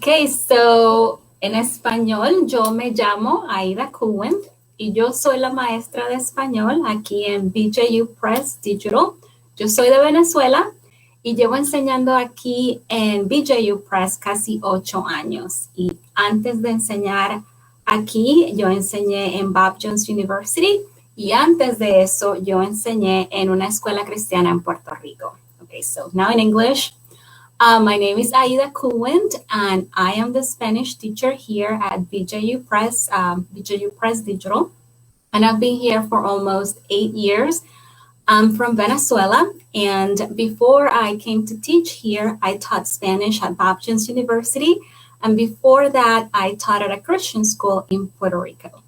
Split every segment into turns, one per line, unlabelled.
Okay, so en español yo me llamo Aida Kuhlewind y yo soy la maestra de español aquí en BJU Press Digital. Yo soy de Venezuela y llevo enseñando aquí en BJU Press casi 8 años. Y antes de enseñar aquí, yo enseñé en Bob Jones University y antes de eso yo enseñé en una escuela cristiana en Puerto Rico. Okay, so now in English. My name is Aida Kuhlewind, and I am the Spanish teacher here at BJU Press Digital. And I've been here for almost 8 years. I'm from Venezuela, and before I came to teach here, I taught Spanish at Bob Jones University, and before that, I taught at a Christian school in Puerto Rico.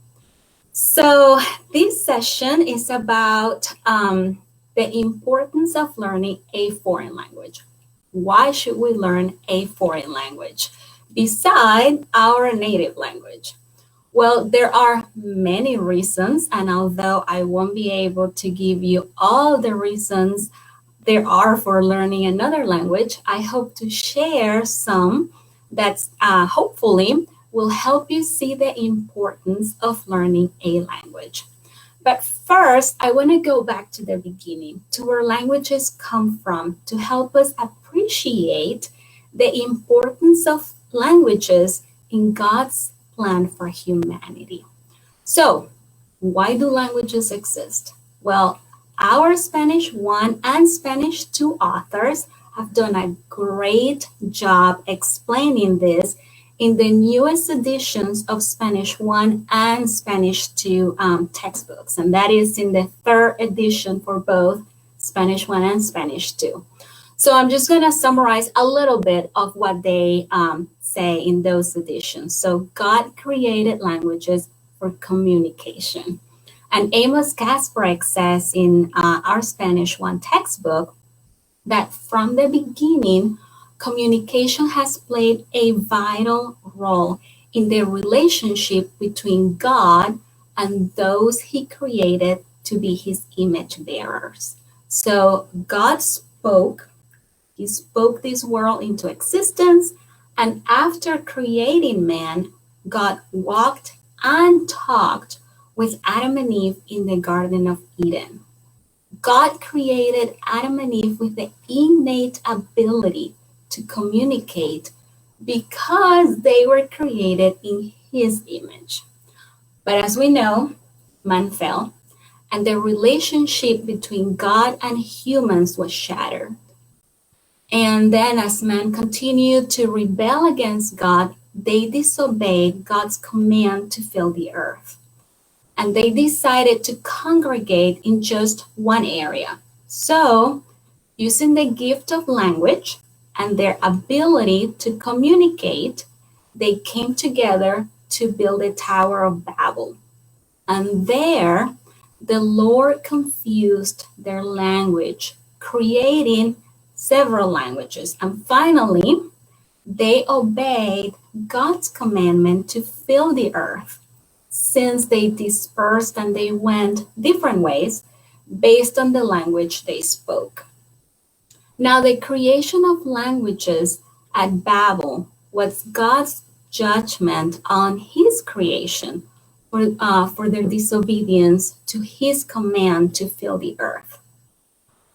So this session is about the importance of learning a foreign language. Why should we learn a foreign language beside our native language? Well, there are many reasons, and although I won't be able to give you all the reasons there are for learning another language, I hope to share some that hopefully will help you see the importance of learning a language. But first, I want to go back to the beginning, to where languages come from, to help us appreciate the importance of languages in God's plan for humanity. So, why do languages exist? Well, our Spanish 1 and Spanish 2 authors have done a great job explaining this in the newest editions of Spanish 1 and Spanish 2 textbooks, and that is in the 3rd edition for both Spanish 1 and Spanish 2. So I'm just going to summarize a little bit of what they say in those editions. So God created languages for communication. And Amos Kasparek says in our Spanish 1 textbook that from the beginning, communication has played a vital role in the relationship between God and those he created to be his image bearers. So God spoke, he spoke this world into existence, and after creating man, God walked and talked with Adam and Eve in the Garden of Eden. God created Adam and Eve with the innate ability to communicate because they were created in his image. But as we know, man fell, and the relationship between God and humans was shattered. And then as man continued to rebel against God, they disobeyed God's command to fill the earth. And they decided to congregate in just one area. So, using the gift of language and their ability to communicate, they came together to build the Tower of Babel. And there, the Lord confused their language, creating several languages. And finally, they obeyed God's commandment to fill the earth, since they dispersed and they went different ways based on the language they spoke. Now, the creation of languages at Babel was God's judgment on his creation for their disobedience to his command to fill the earth.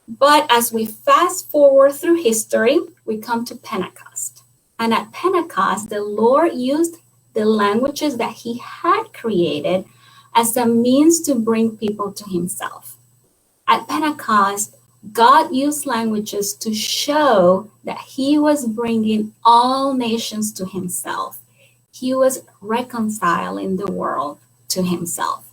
But as we fast forward through history, we come to Pentecost. And at Pentecost, the Lord used the languages that he had created as a means to bring people to himself. At Pentecost, God used languages to show that he was bringing all nations to himself. He was reconciling the world to himself.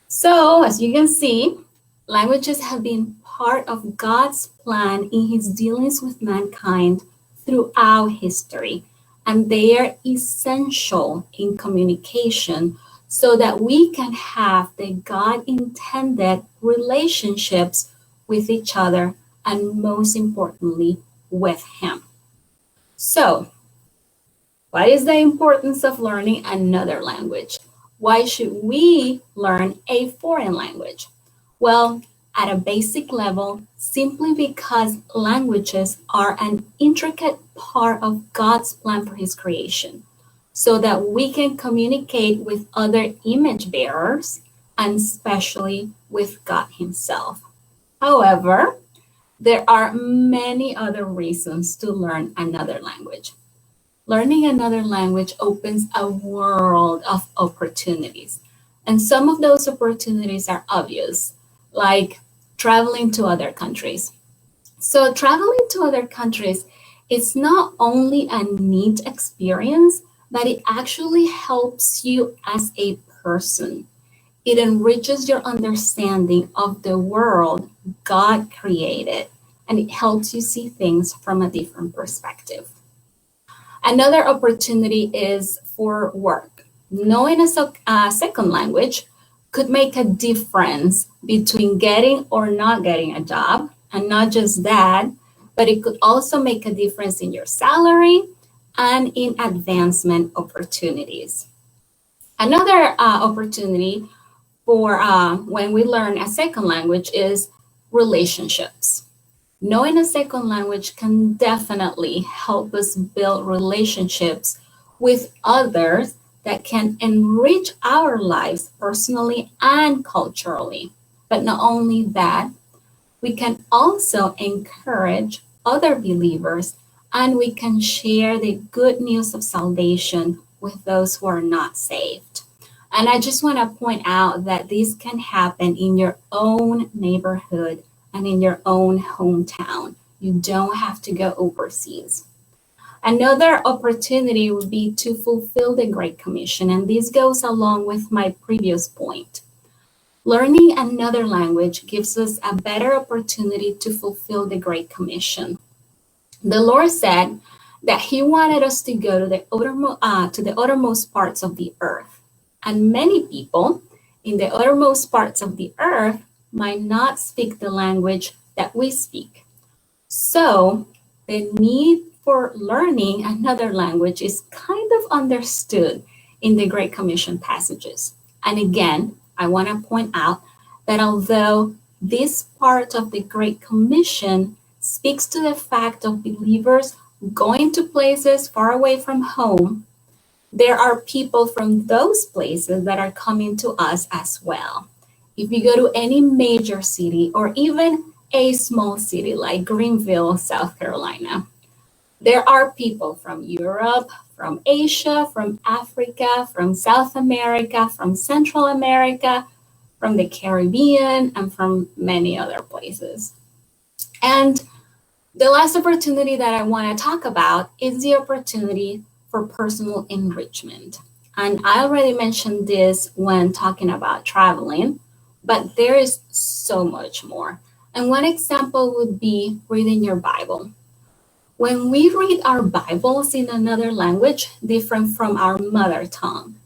So, as you can see, languages have been part of God's plan in his dealings with mankind throughout history, and they are essential in communication so that we can have the God-intended relationships with each other, and most importantly, with him. So, what is the importance of learning another language? Why should we learn a foreign language? Well, at a basic level simply because languages are an intricate part of God's plan for his creation, so that we can communicate with other image bearers and especially with God himself. However, there are many other reasons to learn another language. Learning another language opens a world of opportunities. And some of those opportunities are obvious, like traveling to other countries. So traveling to other countries is not only a neat experience, but it actually helps you as a person. It enriches your understanding of the world God created, and it helps you see things from a different perspective. Another opportunity is for work. Knowing a second language could make a difference between getting or not getting a job. And not just that, but it could also make a difference in your salary and in advancement opportunities. Another opportunity for when we learn a second language is relationships. Knowing a second language can definitely help us build relationships with others that can enrich our lives personally and culturally. But not only that, we can also encourage other believers and we can share the good news of salvation with those who are not saved. And I just want to point out that this can happen in your own neighborhood and in your own hometown. You don't have to go overseas. Another opportunity would be to fulfill the Great Commission, and this goes along with my previous point. Learning another language gives us a better opportunity to fulfill the Great Commission. The Lord said that he wanted us to go to the uttermost parts of the earth. And many people in the uttermost parts of the earth might not speak the language that we speak. So the need for learning another language is kind of understood in the Great Commission passages. And again, I want to point out that although this part of the Great Commission speaks to the fact of believers going to places far away from home, there are people from those places that are coming to us as well. If you go to any major city or even a small city like Greenville, South Carolina, there are people from Europe, from Asia, from Africa, from South America, from Central America, from the Caribbean, and from many other places. And the last opportunity that I want to talk about is the opportunity for personal enrichment. And I already mentioned this when talking about traveling, but there is so much more. And one example would be reading your Bible. When we read our Bibles in another language different from our mother tongue,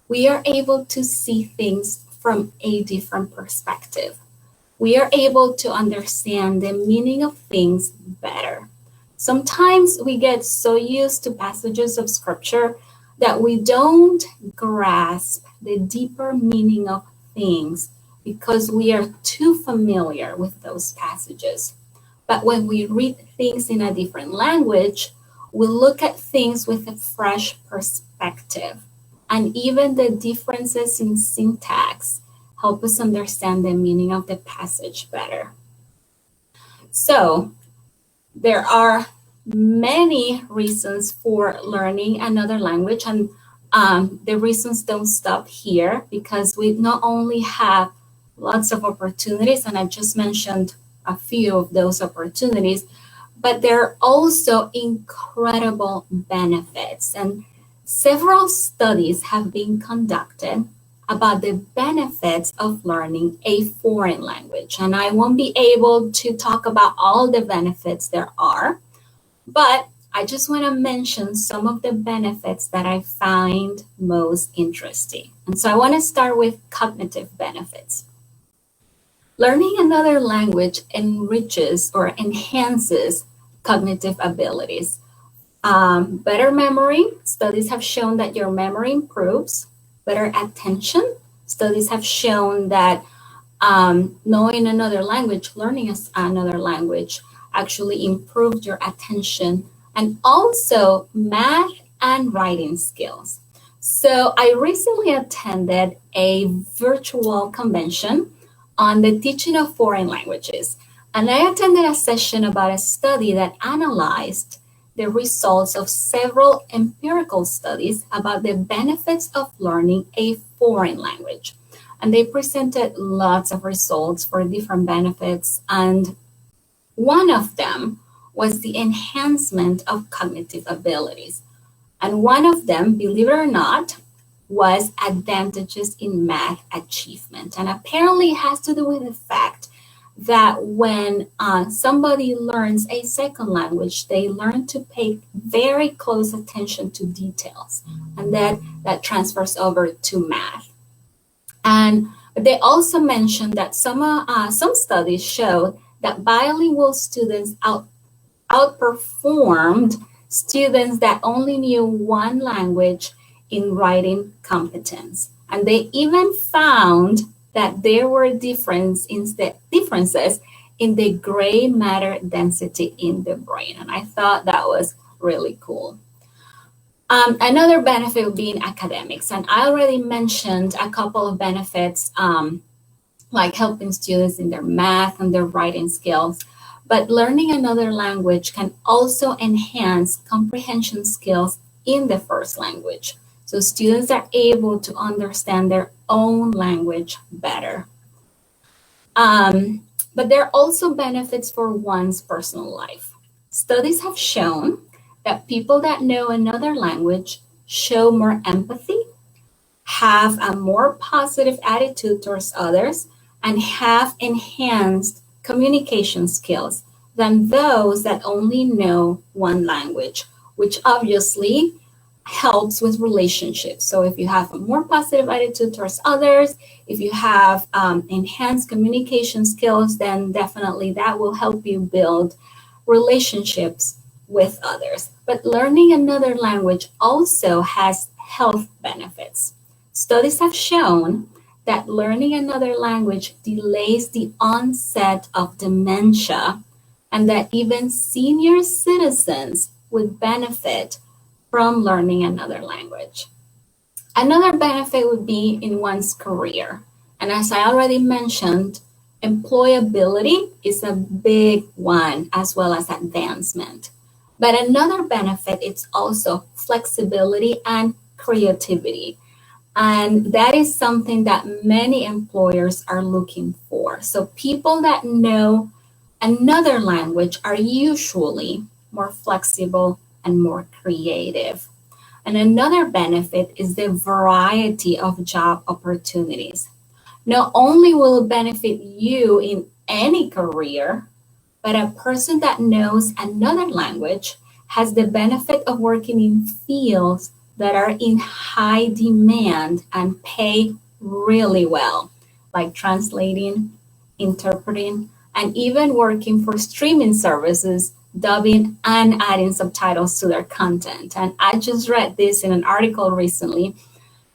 we are able to see things from a different perspective. We are able to understand the meaning of things better. Sometimes we get so used to passages of scripture that we don't grasp the deeper meaning of things because we are too familiar with those passages. But when we read things in a different language, we look at things with a fresh perspective. And even the differences in syntax help us understand the meaning of the passage better. So there are many reasons for learning another language, and the reasons don't stop here because we not only have lots of opportunities, and I just mentioned a few of those opportunities, but there are also incredible benefits. And several studies have been conducted about the benefits of learning a foreign language. And I won't be able to talk about all the benefits there are, but I just want to mention some of the benefits that I find most interesting. And so I want to start with cognitive benefits. Learning another language enriches or enhances cognitive abilities. Better memory, studies have shown that your memory improves. Better attention, studies have shown that knowing another language, learning another language actually improved your attention and also math and writing skills. So I recently attended a virtual convention on the teaching of foreign languages. And I attended a session about a study that analyzed the results of several empirical studies about the benefits of learning a foreign language. And they presented lots of results for different benefits. And one of them was the enhancement of cognitive abilities. And one of them, believe it or not, was advantages in math achievement. And apparently it has to do with the fact that when somebody learns a second language, they learn to pay very close attention to details, and that transfers over to math. And they also mentioned that some studies showed that bilingual students outperformed students that only knew one language in writing competence. And they even found that there were differences in the gray matter density in the brain. And I thought that was really cool. Another benefit would be in academics. And I already mentioned a couple of benefits, like helping students in their math and their writing skills. But learning another language can also enhance comprehension skills in the first language. So students are able to understand their own language better. But there are also benefits for one's personal life. Studies have shown that people that know another language show more empathy, have a more positive attitude towards others, and have enhanced communication skills than those that only know one language, which obviously helps with relationships. So if you have a more positive attitude towards others, if you have enhanced communication skills, then definitely that will help you build relationships with others. But learning another language also has health benefits. Studies have shown that learning another language delays the onset of dementia, and that even senior citizens would benefit from learning another language. Another benefit would be in one's career. And as I already mentioned, employability is a big one, as well as advancement. But another benefit is also flexibility and creativity. And that is something that many employers are looking for. So people that know another language are usually more flexible and more creative. And another benefit is the variety of job opportunities. Not only will it benefit you in any career, but a person that knows another language has the benefit of working in fields that are in high demand and pay really well, like translating, interpreting, and even working for streaming services, dubbing and adding subtitles to their content. And I just read this in an article recently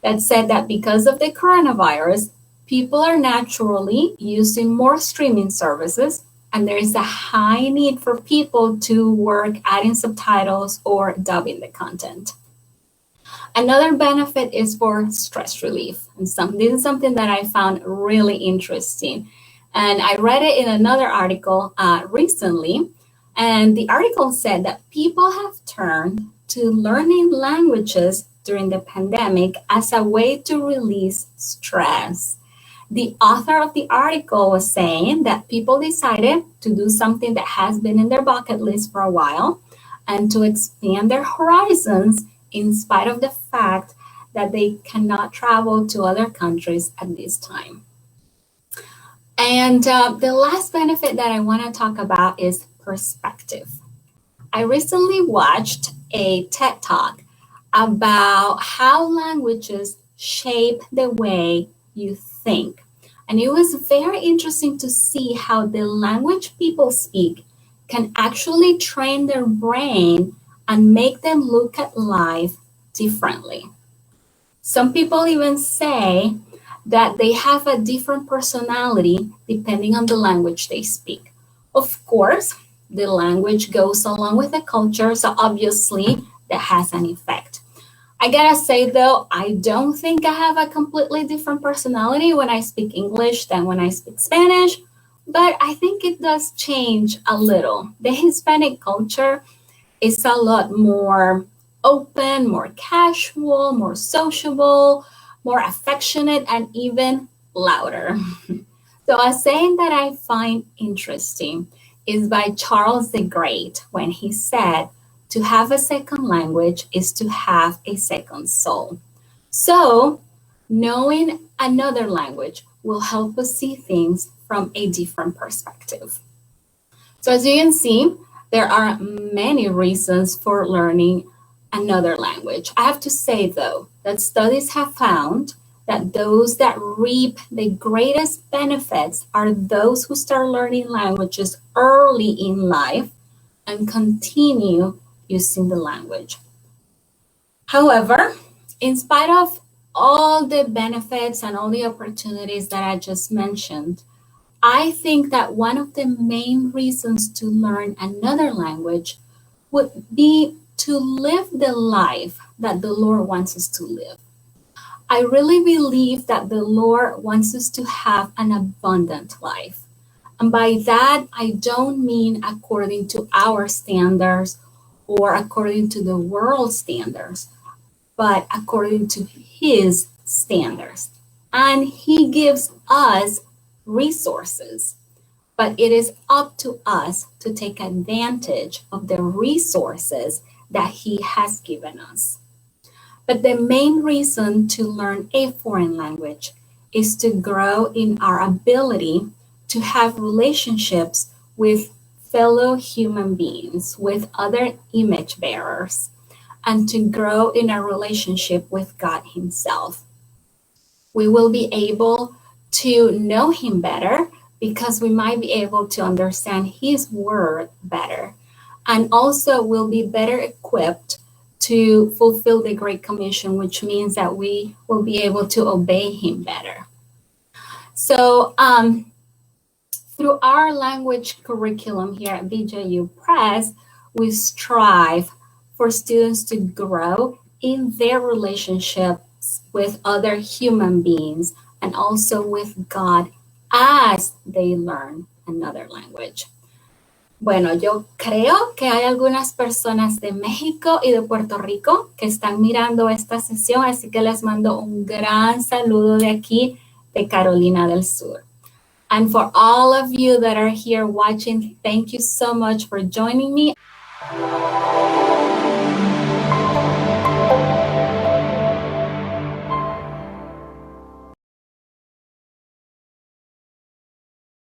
that said that because of the coronavirus, people are naturally using more streaming services, and there is a high need for people to work adding subtitles or dubbing the content. Another benefit is for stress relief. And this is something that I found really interesting. And I read it in another article recently. And the article said that people have turned to learning languages during the pandemic as a way to release stress. The author of the article was saying that people decided to do something that has been in their bucket list for a while and to expand their horizons in spite of the fact that they cannot travel to other countries at this time. And the last benefit that I want to talk about is perspective. I recently watched a TED Talk about how languages shape the way you think. And it was very interesting to see how the language people speak can actually train their brain and make them look at life differently. Some people even say that they have a different personality depending on the language they speak. Of course, the language goes along with the culture, so obviously that has an effect. I gotta say though, I don't think I have a completely different personality when I speak English than when I speak Spanish, but I think it does change a little. The Hispanic culture is a lot more open, more casual, more sociable, more affectionate, and even louder. So a saying that I find interesting is by Charles the Great when he said, to have a second language is to have a second soul. So knowing another language will help us see things from a different perspective. So as you can see, there are many reasons for learning another language. I have to say, though, that studies have found that those that reap the greatest benefits are those who start learning languages early in life and continue using the language. However, in spite of all the benefits and all the opportunities that I just mentioned, I think that one of the main reasons to learn another language would be to live the life that the Lord wants us to live. I really believe that the Lord wants us to have an abundant life. And by that, I don't mean according to our standards or according to the world's standards, but according to His standards. And He gives us resources, but it is up to us to take advantage of the resources that He has given us. But the main reason to learn a foreign language is to grow in our ability to have relationships with fellow human beings, with other image bearers, and to grow in a relationship with God Himself. We will be able to know Him better because we might be able to understand His word better, and also will be better equipped to fulfill the Great Commission, which means that we will be able to obey Him better. So through our language curriculum here at BJU Press, we strive for students to grow in their relationships with other human beings and also with God as they learn another language. Bueno, yo creo que hay algunas personas de México y de Puerto Rico que están mirando esta sesión, así que les mando un gran saludo de aquí, de Carolina del Sur. And for all of you that are here watching, thank you so much for joining me.